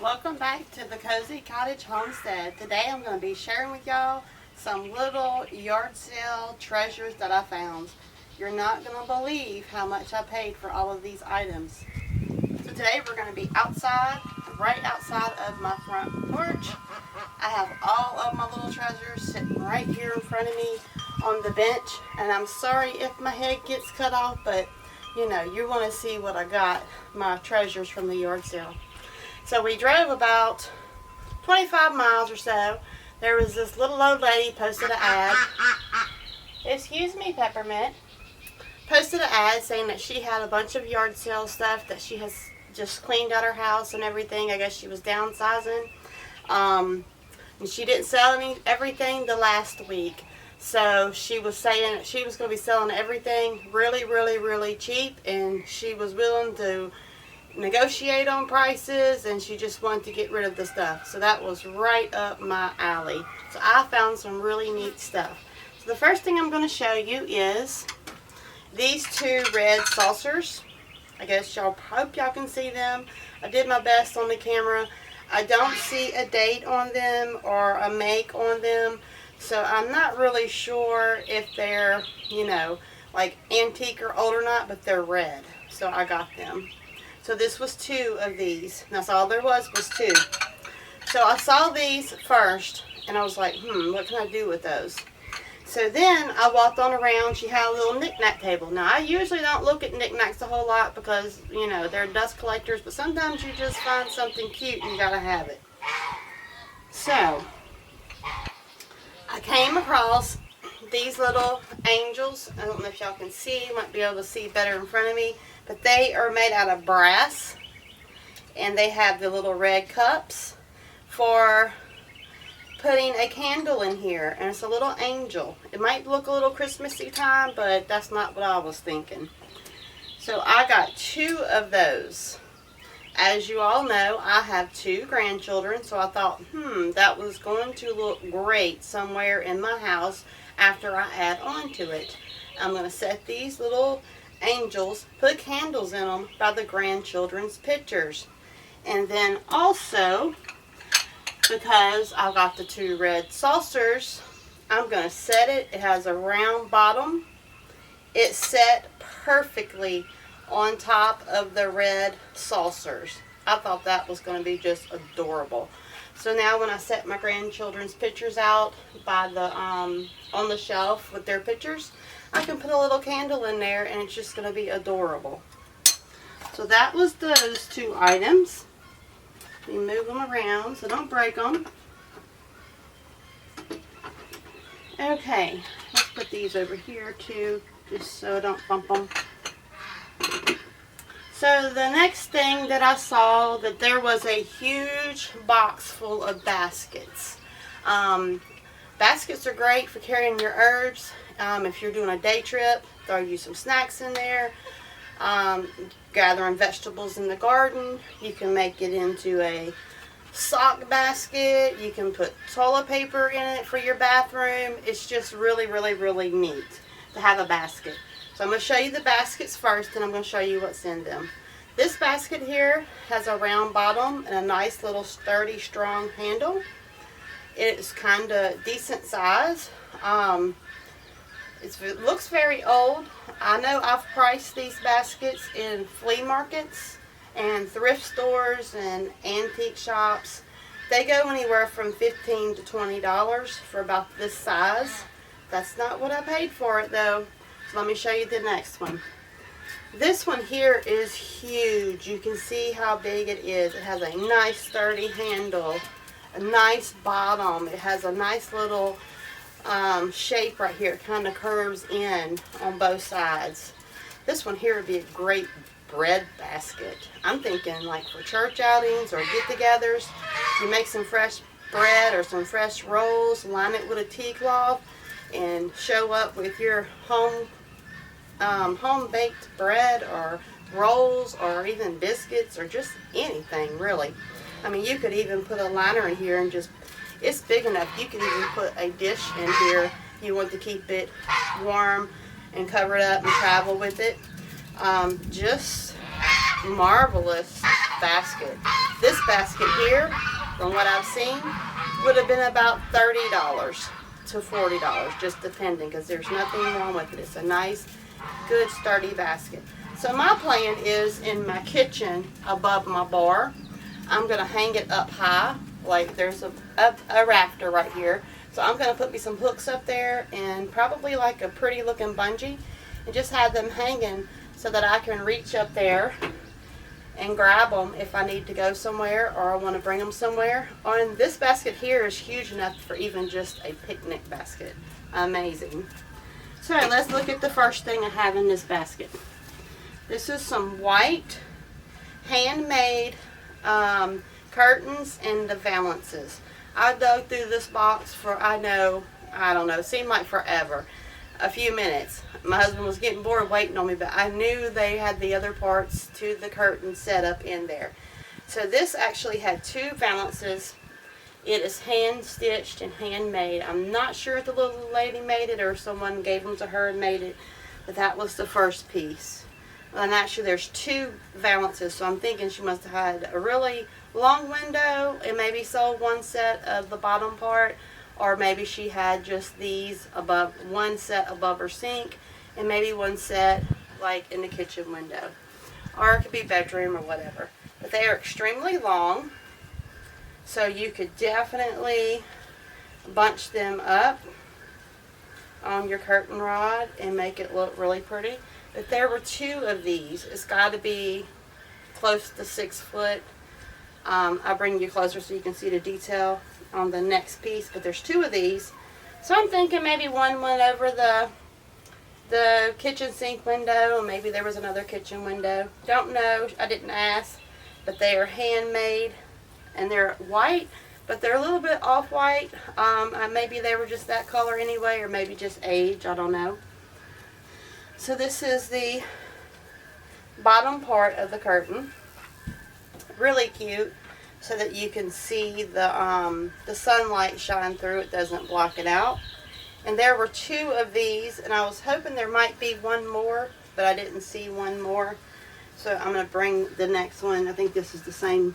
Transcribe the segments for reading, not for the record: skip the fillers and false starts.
Welcome back to the Cozy Cottage Homestead. Today I'm going to be sharing with y'all some little yard sale treasures that I found. You're not going to believe how much I paid for all of these items. So today we're going to be outside, right outside of my front porch. I have all of my little treasures sitting right here in front of me on the bench. And I'm sorry if my head gets cut off, but you know, you want to see what I got, my treasures from the yard sale. So we drove about 25 miles or so. There was this little old lady posted an ad. Excuse me, Peppermint. Posted an ad saying that she had a bunch of yard sale stuff that she has just cleaned out her house and everything. I guess she was downsizing. And she didn't sell everything the last week. So she was saying that she was going to be selling everything really cheap, and she was willing to negotiate on prices, and she just wanted to get rid of the stuff. So that was right up my alley. So I found some really neat stuff. So the first thing I'm going to show you is these two red saucers. I guess y'all hope y'all can see them. I did my best on the camera. I don't see a date on them or a make on them, so I'm not really sure if they're, you know, like antique or old or not, but they're red, so I got them. So this was two of these. That's all there was two. So I saw these first, and I was like, what can I do with those? So then I walked on around. She had a little knick-knack table. Now, I usually don't look at knick-knacks a whole lot because, you know, they're dust collectors, but sometimes you just find something cute and you gotta have it. So I came across these little angels. I don't know if y'all can see. You might be able to see better in front of me. But they are made out of brass, and they have the little red cups for putting a candle in here, and it's a little angel. It might look a little Christmassy time, but that's not what I was thinking. So I got two of those. As you all know, I have two grandchildren, so I thought, that was going to look great somewhere in my house after I add on to it. I'm going to set these little angels, put candles in them by the grandchildren's pictures. And then also, because I got the two red saucers, I'm going to set it. It has a round bottom. It's set perfectly on top of the red saucers. I thought that was going to be just adorable. So now when I set my grandchildren's pictures out by the on the shelf with their pictures, I can put a little candle in there, and it's just going to be adorable. So that was those two items. You move them around so don't break them. Okay, let's put these over here too, just so I don't bump them. So the next thing that I saw, that there was a huge box full of baskets. Baskets are great for carrying your herbs. If you're doing a day trip, throw you some snacks in there. Gathering vegetables in the garden. You can make it into a sock basket. You can put toilet paper in it for your bathroom. It's just really neat to have a basket. So I'm going to show you the baskets first, and I'm going to show you what's in them. This basket here has a round bottom and a nice little sturdy, strong handle. It's kind of decent size. It looks very old. I know I've priced these baskets in flea markets and thrift stores and antique shops. They go anywhere from $15 to $20 for about this size. That's not what I paid for it though. So let me show you the next one. This one here is huge. You can see how big it is. It has a nice sturdy handle, a nice bottom. It has a nice little shape right here. It kind of curves in on both sides. This one here would be a great bread basket. I'm thinking like for church outings or get-togethers. You make some fresh bread or some fresh rolls, line it with a tea cloth, and show up with your home-baked bread or rolls or even biscuits or just anything really. I mean, you could even put a liner in here and just, it's big enough. You could even put a dish in here if you want to keep it warm and cover it up and travel with it. Just marvelous basket. This basket here, from what I've seen, would have been about $30 to $40, just depending, because there's nothing wrong with it. It's a nice, good, sturdy basket. So my plan is in my kitchen above my bar, I'm going to hang it up high, like there's a rafter right here. So I'm going to put me some hooks up there and probably like a pretty looking bungee and just have them hanging so that I can reach up there and grab them if I need to go somewhere or I want to bring them somewhere. And this basket here is huge enough for even just a picnic basket. Amazing. So let's look at the first thing I have in this basket. This is some white handmade curtains and the valances. I dug through this box for I don't know, it seemed like forever. A few minutes. My husband was getting bored waiting on me, but I knew they had the other parts to the curtain set up in there. So this actually had 2 valances. It is hand stitched and handmade. I'm not sure if the little lady made it or someone gave them to her and made it, but that was the first piece. And actually there's 2 valances, so I'm thinking she must have had a really long window and maybe sold one set of the bottom part, or maybe she had just these above, one set above her sink and maybe one set like in the kitchen window, or it could be bedroom or whatever. But they are extremely long, so you could definitely bunch them up on your curtain rod and make it look really pretty. But there were 2 of these. It's got to be close to 6 foot. I'll bring you closer so you can see the detail on the next piece. But there's 2 of these. So I'm thinking maybe one went over the kitchen sink window, and maybe there was another kitchen window. Don't know. I didn't ask. But they are handmade, and they're white, but they're a little bit off-white. Maybe they were just that color anyway, or maybe just age. I don't know. So this is the bottom part of the curtain. Really cute, so that you can see the sunlight shine through. It doesn't block it out. And there were 2 of these, and I was hoping there might be one more, but I didn't see one more. So I'm going to bring the next one. I think this is the same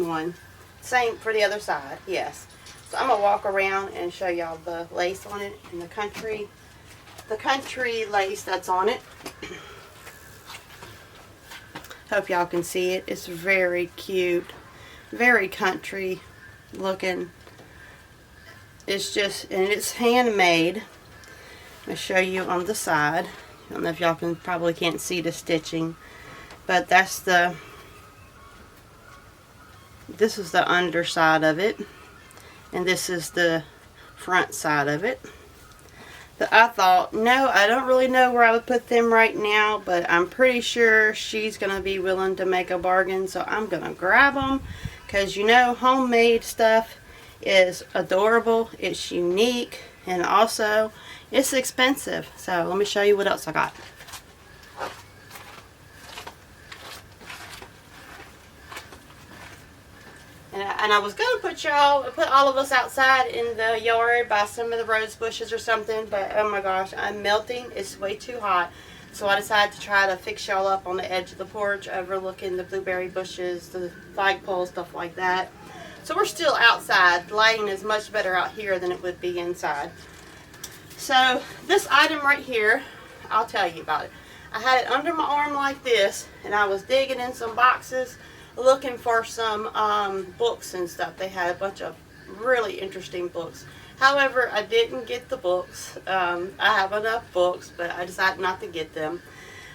one. Same for the other side, yes. So I'm going to walk around and show y'all the lace on it and the country lace that's on it. Hope y'all can see it. It's very cute, very country looking. It's just, and it's handmade. I'll show you on the side. I don't know if y'all probably can't see the stitching, but this is the underside of it, and this is the front side of it. But I thought, no, I don't really know where I would put them right now, but I'm pretty sure she's going to be willing to make a bargain, so I'm going to grab them, because you know, homemade stuff is adorable, it's unique, and also it's expensive. So let me show you what else I got. And I was going to put all of us outside in the yard by some of the rose bushes or something, but oh my gosh, I'm melting. It's way too hot. So I decided to try to fix y'all up on the edge of the porch overlooking the blueberry bushes, the flagpole, stuff like that. So we're still outside. Lighting is much better out here than it would be inside. So this item right here, I'll tell you about it. I had it under my arm like this, and I was digging in some boxes looking for some books and stuff. They had a bunch of really interesting books. However, I didn't get the books. I have enough books, but I decided not to get them.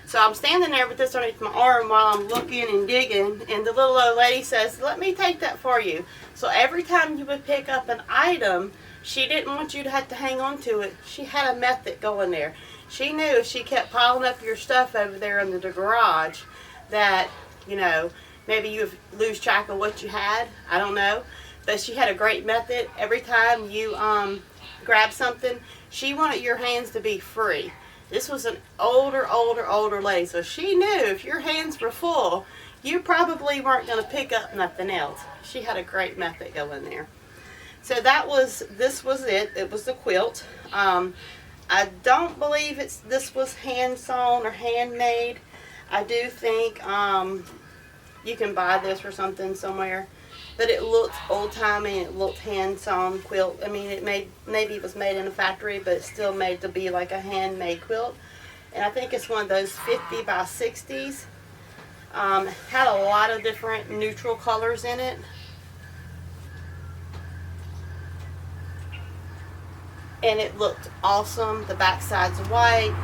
So I'm standing there with this underneath my arm while I'm looking and digging, and the little old lady says, "Let me take that for you." So every time you would pick up an item, she didn't want you to have to hang on to it. She had a method going there. She knew if she kept piling up your stuff over there under the garage that, you know, maybe you lose track of what you had. I don't know. But she had a great method. Every time you grab something, she wanted your hands to be free. This was an older lady. So she knew if your hands were full, you probably weren't going to pick up nothing else. She had a great method going there. So this was it. It was the quilt. I don't believe this was hand sewn or handmade. I do think You can buy this or something somewhere. But it looked old-timey, it looked hand-sewn quilt. I mean, maybe it was made in a factory, but it's still made to be like a handmade quilt. And I think it's one of those 50 by 60s. Had a lot of different neutral colors in it. And it looked awesome. The back side's white.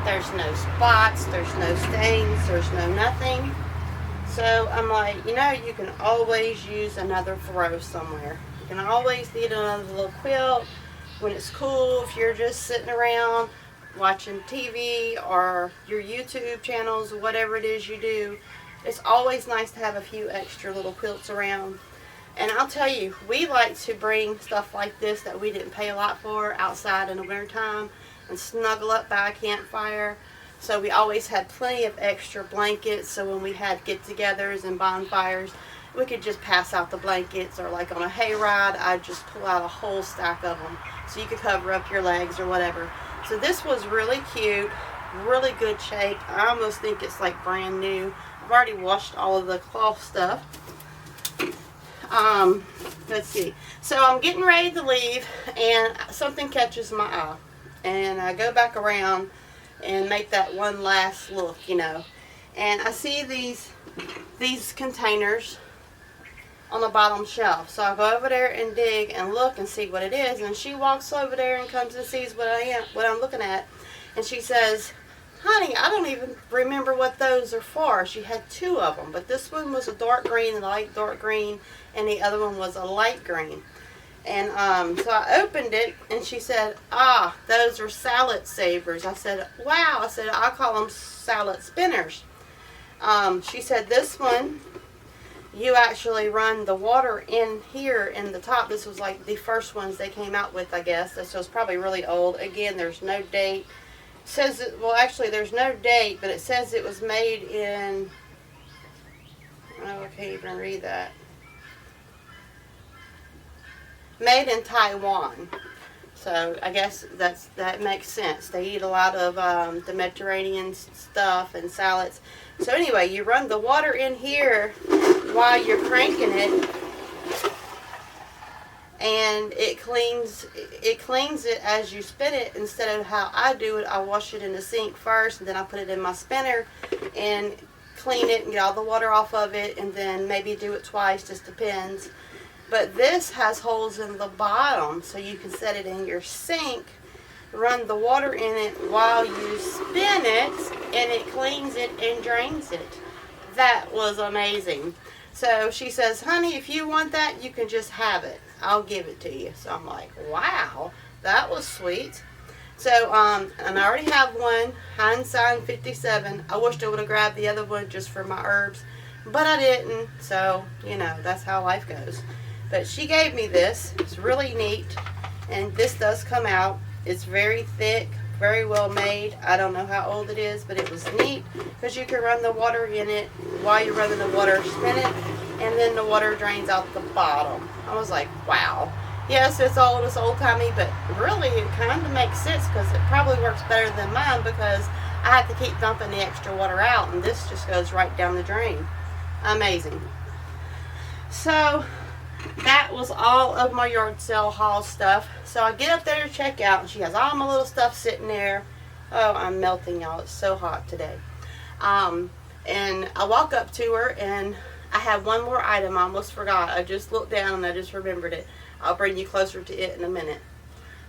There's no spots, there's no stains, there's no nothing. So I'm like, you know, you can always use another throw somewhere. You can always need another little quilt when it's cool, if you're just sitting around watching TV or your YouTube channels, whatever it is you do. It's always nice to have a few extra little quilts around. And I'll tell you, we like to bring stuff like this that we didn't pay a lot for outside in the wintertime and snuggle up by a campfire. So we always had plenty of extra blankets, so when we had get-togethers and bonfires, we could just pass out the blankets, or like on a hayride, I'd just pull out a whole stack of them so you could cover up your legs or whatever. So this was really cute, really good shape. I almost think it's like brand new. I've already washed all of the cloth stuff. Let's see. So I'm getting ready to leave, and something catches my eye. And I go back around and make that one last look, you know. And I see these containers on the bottom shelf. So I go over there and dig and look and see what it is. And she walks over there and comes and sees what I'm looking at. And she says, "Honey, I don't even remember what those are for." She had two of them, but this one was a dark green, a light dark green, and the other one was a light green. And so I opened it, and she said, "Ah, those are salad savers." I said, "Wow." I said, "I call them salad spinners." She said, "This one, you actually run the water in here in the top." This was like the first ones they came out with, I guess. This was probably really old. Again, there's no date. It says it, well, actually, there's no date, but it says it was made in, oh, I can't even read that. Made in Taiwan. So I guess that makes sense. They eat a lot of the Mediterranean stuff and salads. So anyway, you run the water in here while you're cranking it, and it cleans it as you spin it. Instead of how I do it, I wash it in the sink first, and then I put it in my spinner and clean it and get all the water off of it, and then maybe do it twice, just depends. But this has holes in the bottom, so you can set it in your sink, run the water in it while you spin it, and it cleans it and drains it. That was amazing. So she says, "Honey, if you want that, you can just have it. I'll give it to you." So I'm like, wow, that was sweet. So, and I already have one, Hindsight 57. I wished I would have grabbed the other one just for my herbs, but I didn't. So, you know, that's how life goes. But she gave me this. It's really neat, and this does come out. It's very thick, very well made. I don't know how old it is, but it was neat because you can run the water in it while you're running the water, spin it, and then the water drains out the bottom. I was like, wow. Yes, it's old, it's old-timey, but really it kind of makes sense because it probably works better than mine because I have to keep dumping the extra water out, and this just goes right down the drain. Amazing. So that was all of my yard sale haul stuff. So I get up there to check out, and she has all my little stuff sitting there. Oh, I'm melting, y'all. It's so hot today. And I walk up to her, and I have one more item I almost forgot. I just looked down, and I just remembered it. I'll bring you closer to it in a minute.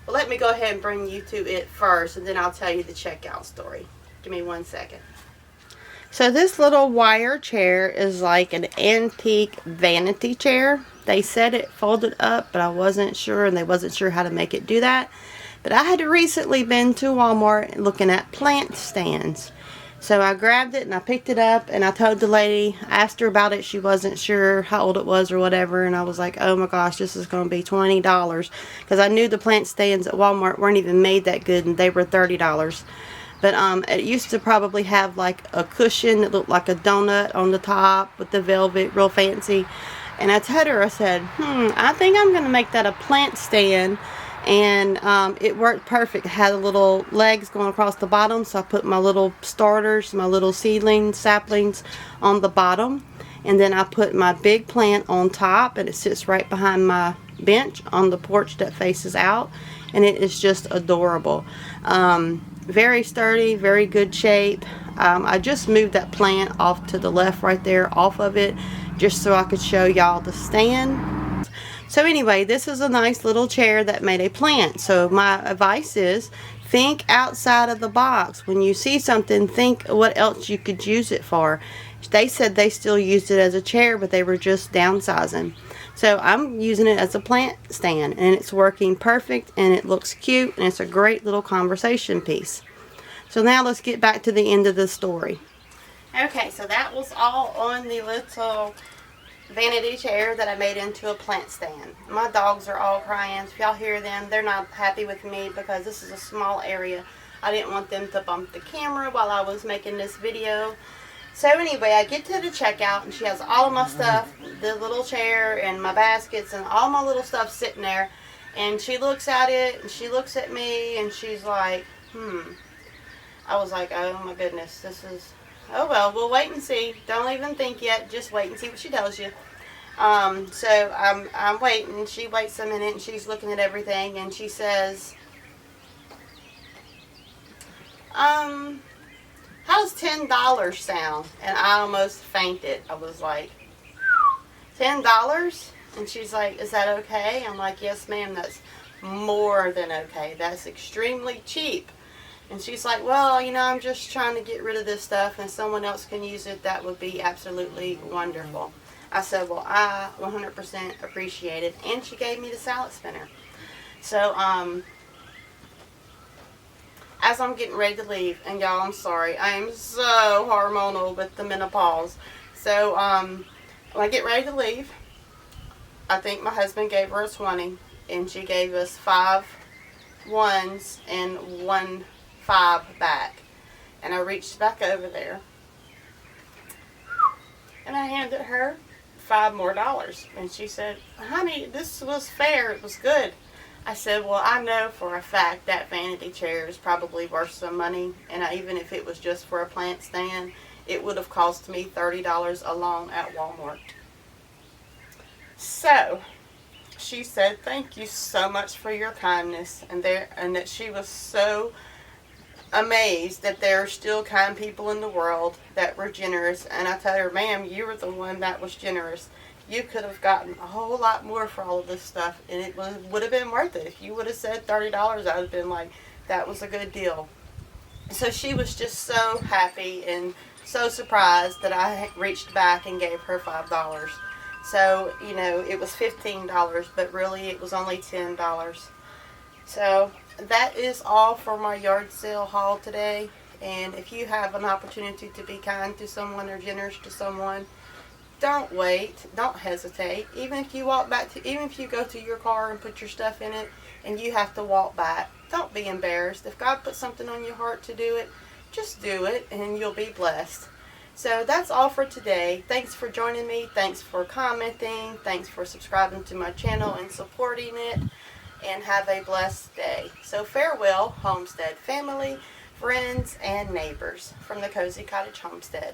But let me go ahead and bring you to it first, and then I'll tell you the checkout story. Give me 1 second. So this little wire chair is like an antique vanity chair. They said it folded up, but I wasn't sure, and they wasn't sure how to make it do that. But I had recently been to Walmart looking at plant stands. So I grabbed it and I picked it up, and I told the lady, I asked her about it. She wasn't sure how old it was or whatever, and I was like, oh my gosh, this is going to be $20, because I knew the plant stands at Walmart weren't even made that good, and they were $30. But it used to probably have like a cushion that looked like a donut on the top with the velvet, real fancy. And I told her, I said, I think I'm going to make that a plant stand, and it worked perfect. It had little legs going across the bottom, so I put my little starters, my little seedlings, saplings on the bottom, and then I put my big plant on top, and it sits right behind my bench on the porch that faces out, and it is just adorable. Very sturdy, very good shape. I just moved that plant off to the left right there, off of it, just so I could show y'all the stand. So anyway, this is a nice little chair that made a plant. So my advice is, think outside of the box. When you see something, think what else you could use it for. They said they still used it as a chair, but they were just downsizing. So I'm using it as a plant stand, and it's working perfect, and it looks cute, and it's a great little conversation piece. So now let's get back to the end of the story. Okay, so that was all on the little vanity chair that I made into a plant stand. My dogs are all crying. If y'all hear them, they're not happy with me because this is a small area. I didn't want them to bump the camera while I was making this video. So anyway, I get to the checkout, and she has all of my stuff, the little chair and my baskets and all my little stuff sitting there. And she looks at it, and she looks at me, and she's like, I was like, oh my goodness, this is, oh well, we'll wait and see. Don't even think yet, just wait and see what she tells you. So I'm waiting. She waits a minute, and she's looking at everything, and she says, how does $10 sound? And I almost fainted. I was like, $10? And she's like, is that okay? I'm like, yes ma'am, that's more than okay. That's extremely cheap. And she's like, well, you know, I'm just trying to get rid of this stuff, and if someone else can use it, that would be absolutely wonderful. I said, well, I 100% appreciate it. And she gave me the salad spinner. So, as I'm getting ready to leave, and y'all, I'm sorry, I am so hormonal with the menopause. So, when I get ready to leave, I think my husband gave her a 20, and she gave us 5 ones and 1 5 back. And I reached back over there, and I handed her $5 more. And she said, honey, this was fair, it was good. I said, well, I know for a fact that vanity chair is probably worth some money, and even if it was just for a plant stand, it would have cost me $30 alone at Walmart. So she said, thank you so much for your kindness, and that she was so amazed that there are still kind people in the world that were generous. And I told her, ma'am, you were the one that was generous. You could have gotten a whole lot more for all of this stuff, and it would have been worth it. If you would have said $30, I would have been like, that was a good deal. So she was just so happy and so surprised that I reached back and gave her $5. So, you know, it was $15, but really it was only $10. So that is all for my yard sale haul today. And if you have an opportunity to be kind to someone or generous to someone, don't wait, don't hesitate. Even if you go to your car and put your stuff in it and you have to walk back, don't be embarrassed. If God put something on your heart to do it, just do it and you'll be blessed. So that's all for today. Thanks for joining me. Thanks for commenting. Thanks for subscribing to my channel and supporting it. And have a blessed day. So farewell, Homestead family, friends, and neighbors from the Cozy Cottage Homestead.